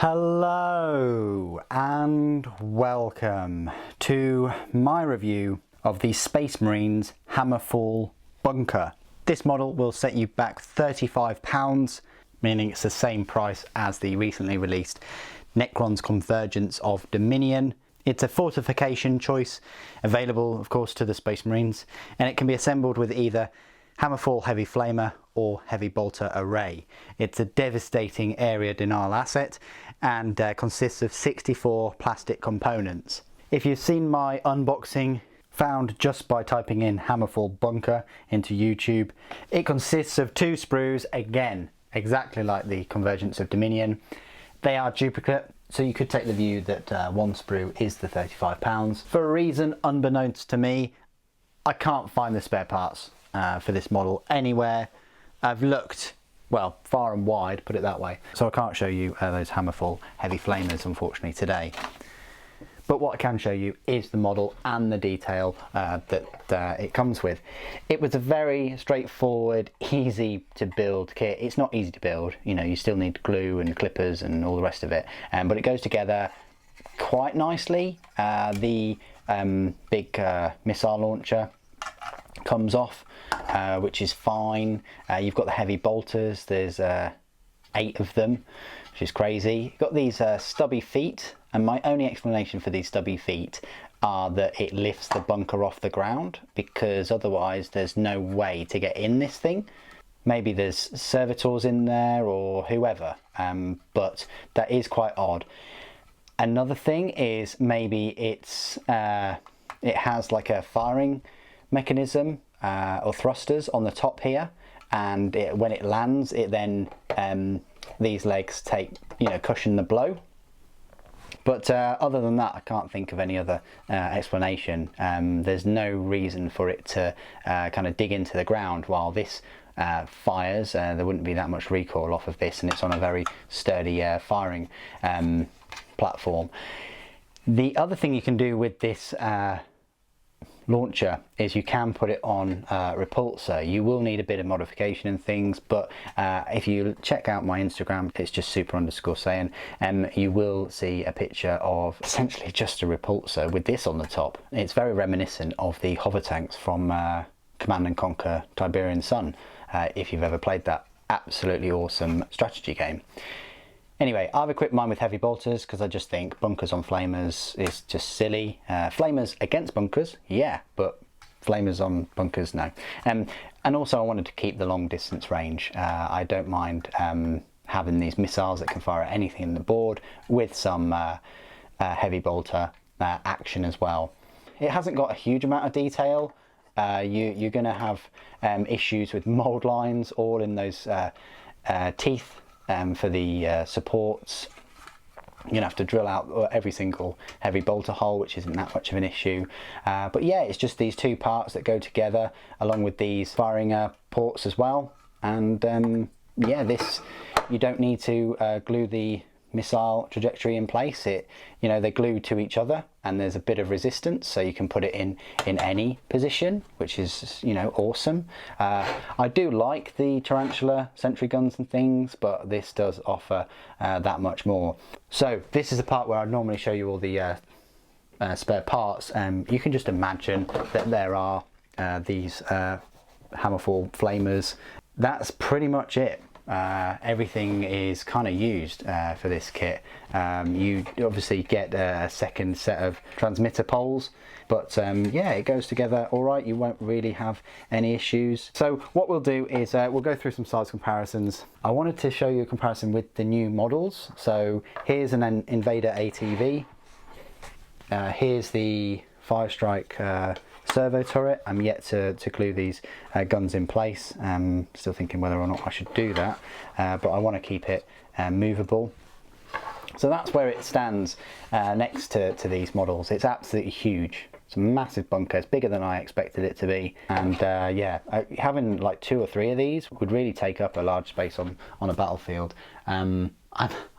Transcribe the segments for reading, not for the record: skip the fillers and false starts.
Hello and welcome to my review of the Space Marines Hammerfall Bunker. This model will set you back £35, meaning it's the same price as the recently released Necron's Convergence of Dominion. It's a fortification choice, available of course to the Space Marines, and it can be assembled with either Hammerfall Heavy Flamer or Heavy Bolter array. It's a devastating area denial asset and consists of 64 plastic components. If you've seen my unboxing found just by typing in Hammerfall Bunker into YouTube, it consists of 2 sprues, again exactly like the Convergence of Dominion. They are duplicate, so you could take the view that one sprue is the £35. For a reason unbeknownst to me, I can't find the spare parts for this model anywhere. I've looked, well, far and wide, put it that way. So I can't show you those Hammerfall Heavy Flamers, unfortunately, today. But what I can show you is the model and the detail that it comes with. It was a very straightforward, easy to build kit. It's not easy to build, you know, you still need glue and clippers and all the rest of it, but it goes together quite nicely. The big missile launcher comes off, which is fine. You've got the heavy bolters, there's 8 of them, which is crazy. You've got these stubby feet, and my only explanation for these stubby feet are that it lifts the bunker off the ground, because otherwise there's no way to get in this thing. Maybe there's servitors in there or whoever, but that is quite odd. Another thing is maybe it has like a firing mechanism or thrusters on the top here, and when it lands, it then these legs take, you know, cushion the blow. But other than that, I can't think of any other explanation. There's no reason for it to kind of dig into the ground while this fires. There wouldn't be that much recoil off of this, and it's on a very sturdy firing platform. The other thing you can do with this launcher is you can put it on repulsor. You will need a bit of modification and things, but if you check out my Instagram, it's just super_saying, you will see a picture of essentially just a repulsor with this on the top. It's very reminiscent of the hover tanks from Command & Conquer Tiberian Sun, if you've ever played that absolutely awesome strategy game. Anyway, I've equipped mine with heavy bolters because I just think bunkers on flamers is just silly. Flamers against bunkers, yeah, but flamers on bunkers, no. And also I wanted to keep the long distance range. I don't mind having these missiles that can fire at anything in the board with some heavy bolter action as well. It hasn't got a huge amount of detail. You're going to have issues with mould lines all in those teeth. For the supports, you're going to have to drill out every single heavy bolter hole, which isn't that much of an issue. But yeah, it's just these 2 parts that go together along with these firing ports as well. And yeah, this, you don't need to glue the missile trajectory in place. It, you know, they glue to each other, and there's a bit of resistance, so you can put it in any position, which is, you know, awesome. I do like the tarantula sentry guns and things, but this does offer that much more. So this is the part where I normally show you all the spare parts. You can just imagine that there are these Hammerfall flamers. That's pretty much it. Everything is kind of used for this kit. You obviously get a second set of transmitter poles, but yeah, it goes together all right. You won't really have any issues. So what we'll do is we'll go through some size comparisons. I wanted to show you a comparison with the new models. So here's an Invader ATV. Here's the Firestrike servo turret. I'm yet to glue these guns in place. Still thinking whether or not I should do that, but I want to keep it movable. So that's where it stands next to these models. It's absolutely huge. It's a massive bunker. It's bigger than I expected it to be, and yeah, having like 2 or 3 of these would really take up a large space on a battlefield.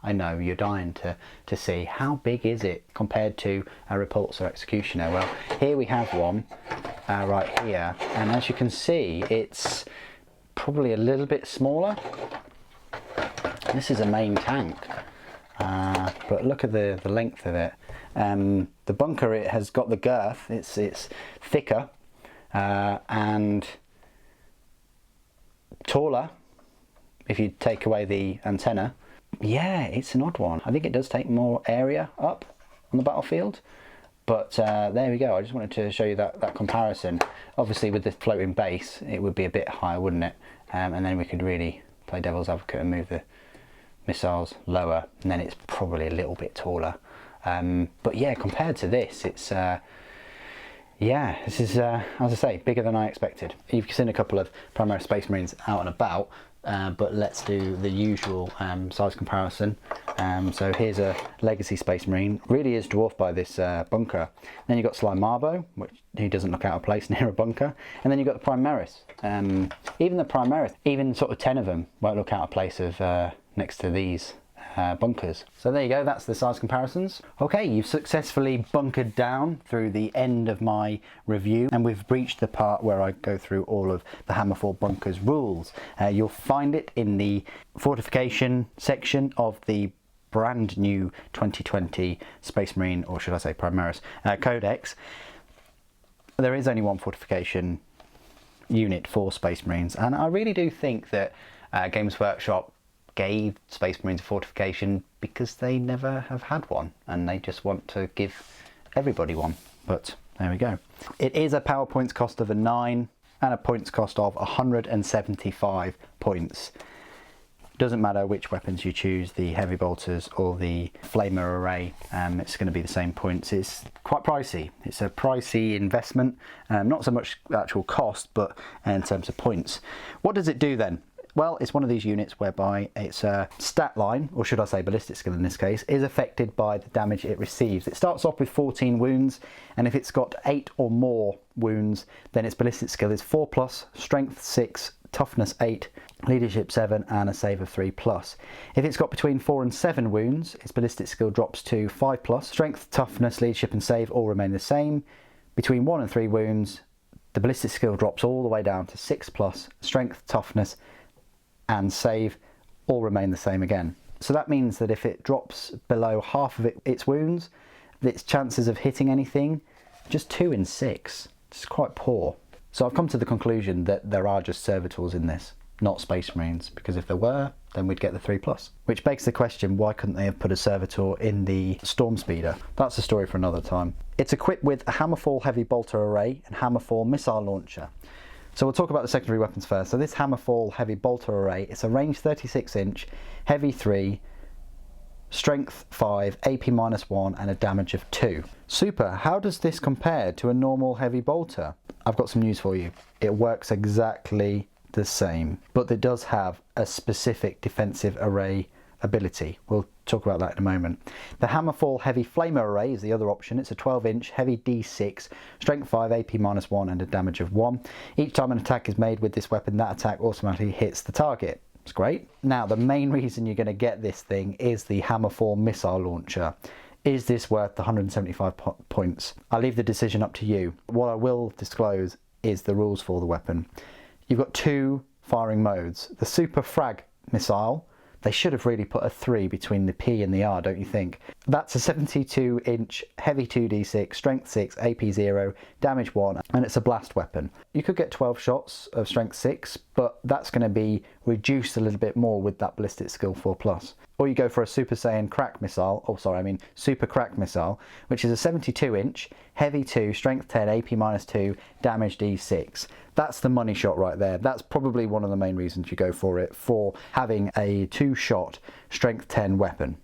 I know you're dying to see how big is it compared to a repulsor executioner. Well, here we have one right here, and as you can see, it's probably a little bit smaller. This is a main tank. but look at the length of it. The bunker, it has got the girth, it's thicker and taller if you take away the antenna. Yeah, it's an odd one. I think it does take more area up on the battlefield, but there we go. I just wanted to show you that comparison. Obviously with the floating base it would be a bit higher, wouldn't it? And then we could really play devil's advocate and move the missiles lower, and then it's probably a little bit taller. But yeah, compared to this, it's yeah, this is as I say, bigger than I expected. You've seen a couple of Primaris Space Marines out and about, but let's do the usual size comparison. So here's a Legacy Space Marine, really is dwarfed by this bunker. Then you've got Sly Marbo, which he doesn't look out of place near a bunker. And then you've got the Primaris. Even the Primaris, even sort of 10 of them won't look out of place next to these bunkers. So there you go, that's the size comparisons. Okay, you've successfully bunkered down through the end of my review, and we've reached the part where I go through all of the Hammerfall Bunker's rules. You'll find it in the fortification section of the brand new 2020 Space Marine, or should I say Primaris, Codex. There is only one fortification unit for Space Marines, and I really do think that Games Workshop gave Space Marines a fortification because they never have had one, and they just want to give everybody one. But there we go. It is a power points cost of a 9 and a points cost of 175 points. Doesn't matter which weapons you choose, the heavy bolters or the flamer array, it's going to be the same points. It's quite pricey. It's a pricey investment, not so much actual cost, but in terms of points. What does it do then? Well, it's one of these units whereby its stat line, or should I say ballistic skill in this case, is affected by the damage it receives. It starts off with 14 wounds, and if it's got 8 or more wounds, then its ballistic skill is 4+, strength 6, toughness 8, leadership 7, and a save of 3+. If it's got between 4 and 7 wounds, its ballistic skill drops to 5+, strength, toughness, leadership and save all remain the same. Between 1 and 3 wounds, the ballistic skill drops all the way down to 6+, strength, toughness and save all remain the same again. So that means that if it drops below half of its wounds, its chances of hitting anything, just 2 in 6. It's quite poor. So I've come to the conclusion that there are just servitors in this, not Space Marines, because if there were, then we'd get the 3+. Which begs the question, why couldn't they have put a servitor in the Storm Speeder? That's a story for another time. It's equipped with a Hammerfall heavy bolter array and Hammerfall missile launcher. So we'll talk about the secondary weapons first. So this Hammerfall heavy bolter array, it's a range 36 inch, heavy 3, strength 5, AP -1 and a damage of 2. Super, how does this compare to a normal heavy bolter? I've got some news for you. It works exactly the same, but it does have a specific defensive array ability. We'll talk about that in a moment. The Hammerfall heavy flamer array is the other option. It's a 12 inch heavy D6, strength 5, AP -1 and a damage of 1. Each time an attack is made with this weapon, that attack automatically hits the target. It's great. Now the main reason you're going to get this thing is the Hammerfall missile launcher. Is this worth the 175 points? I'll leave the decision up to you. What I will disclose is the rules for the weapon. You've got 2 firing modes. The super frag missile, they should have really put a 3 between the P and the R, don't you think? That's a 72 inch heavy 2d6, strength 6, AP 0, damage 1, and it's a blast weapon. You could get 12 shots of strength 6, but that's going to be reduced a little bit more with that ballistic skill 4+. Or you go for a Super Saiyan crack missile, Super Crack missile, which is a 72 inch, heavy 2, strength 10, AP -2, damage D6. That's the money shot right there. That's probably one of the main reasons you go for it, for having a 2-shot strength 10 weapon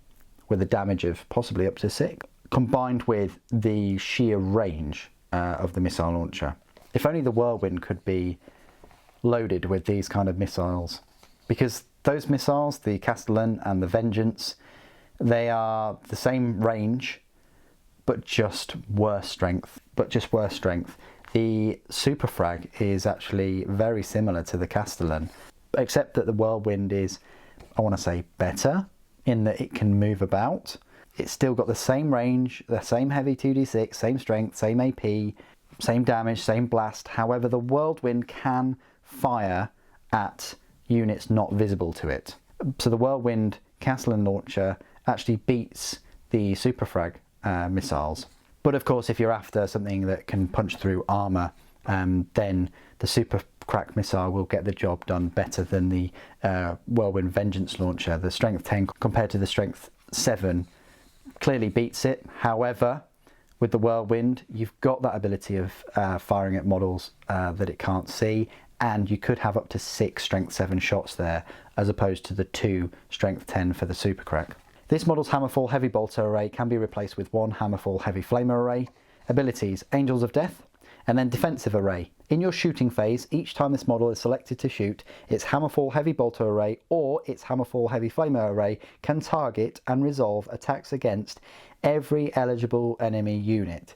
with a damage of possibly up to 6, combined with the sheer range of the missile launcher. If only the Whirlwind could be loaded with these kind of missiles, because those missiles, the Castellan and the Vengeance, they are the same range, but just worse strength. The Super Frag is actually very similar to the Castellan, except that the Whirlwind is, I want to say, better in that it can move about. It's still got the same range, the same heavy 2d6, same strength, same AP, same damage, same blast. However, the Whirlwind can fire at units not visible to it. So the Whirlwind Castellan launcher actually beats the Superfrag missiles. But of course, if you're after something that can punch through armour, then the Super Crack missile will get the job done better than the Whirlwind Vengeance launcher. The strength 10 compared to the strength 7 clearly beats it. However, with the Whirlwind, you've got that ability of firing at models that it can't see, and you could have up to 6 strength 7 shots there, as opposed to the 2 strength 10 for the Super Crack. This model's Hammerfall Heavy Bolter array can be replaced with 1 Hammerfall Heavy Flamer array. Abilities: Angels of Death, and then Defensive array. In your shooting phase, each time this model is selected to shoot, its Hammerfall Heavy Bolter array or its Hammerfall Heavy Flamer array can target and resolve attacks against every eligible enemy unit.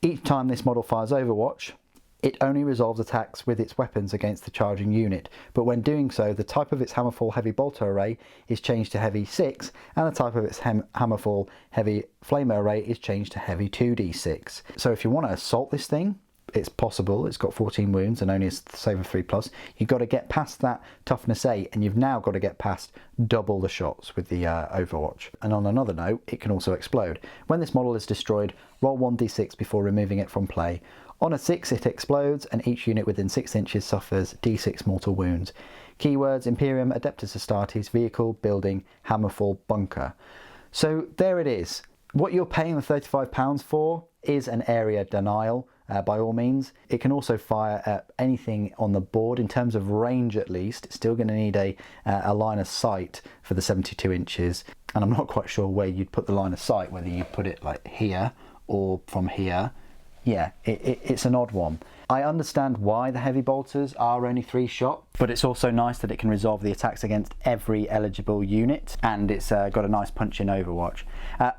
Each time this model fires Overwatch, it only resolves attacks with its weapons against the charging unit, but when doing so, the type of its Hammerfall Heavy Bolter array is changed to Heavy 6, and the type of its Hammerfall Heavy Flamer array is changed to Heavy 2d6. So if you want to assault this thing, it's possible. It's got 14 wounds and only a save of 3+. You've got to get past that toughness 8, and you've now got to get past double the shots with the Overwatch. And on another note, it can also explode. When this model is destroyed, roll 1d6 before removing it from play. On a 6, it explodes, and each unit within 6 inches suffers d6 mortal wounds. Keywords: Imperium, Adeptus Astartes, Vehicle, Building, Hammerfall Bunker. So there it is. What you're paying the £35 for is an area denial, by all means. It can also fire at anything on the board. In terms of range, at least, it's still going to need a line of sight for the 72 inches. And I'm not quite sure where you'd put the line of sight, whether you put it like here or from here. Yeah, it's an odd one. I understand why the heavy bolters are only 3 shot, but it's also nice that it can resolve the attacks against every eligible unit, and it's got a nice punch in Overwatch.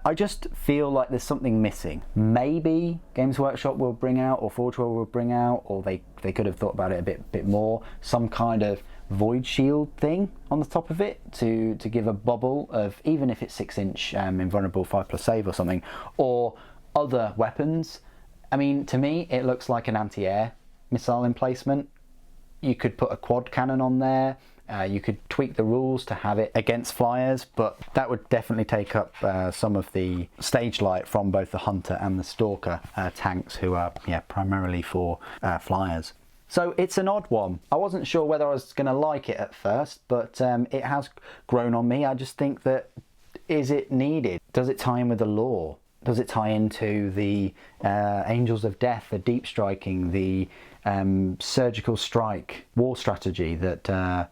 I just feel like there's something missing. Maybe Games Workshop will bring out, or Forge World will bring out, or they could have thought about it a bit more, some kind of void shield thing on the top of it to give a bubble of, even if it's 6-inch invulnerable 5+ save or something, or other weapons. I mean, to me, it looks like an anti-air missile emplacement. You could put a quad cannon on there. You could tweak the rules to have it against flyers, but that would definitely take up some of the stage light from both the Hunter and the Stalker tanks, who are primarily for flyers. So it's an odd one. I wasn't sure whether I was going to like it at first, but it has grown on me. I just think that, is it needed? Does it tie in with the lore? Does it tie into the Angels of Death, the deep striking, the surgical strike war strategy that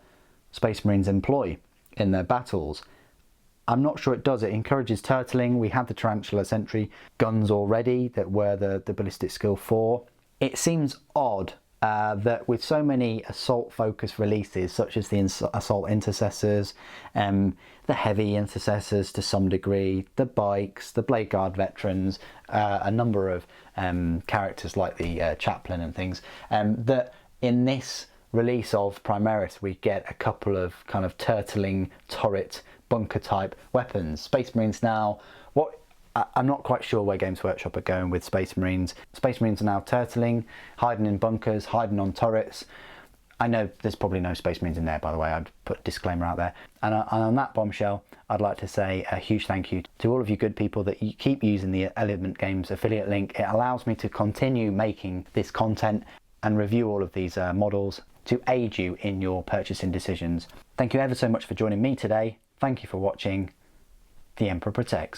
Space Marines employ in their battles? I'm not sure it does. It encourages turtling. We had the Tarantula Sentry guns already that were the ballistic skill 4. It seems odd that with so many assault-focused releases, such as the Assault Intercessors, the Heavy Intercessors to some degree, the Bikes, the Blade Guard Veterans, a number of characters like the Chaplain and things, that in this release of Primaris we get a couple of kind of turtling turret bunker type weapons. Space Marines now, I'm not quite sure where Games Workshop are going with Space Marines. Space Marines are now turtling, hiding in bunkers, hiding on turrets. I know there's probably no Space Marines in there, by the way. I'd put a disclaimer out there. And on that bombshell, I'd like to say a huge thank you to all of you good people that you keep using the Element Games affiliate link. It allows me to continue making this content and review all of these models to aid you in your purchasing decisions. Thank you ever so much for joining me today. Thank you for watching. The Emperor protects.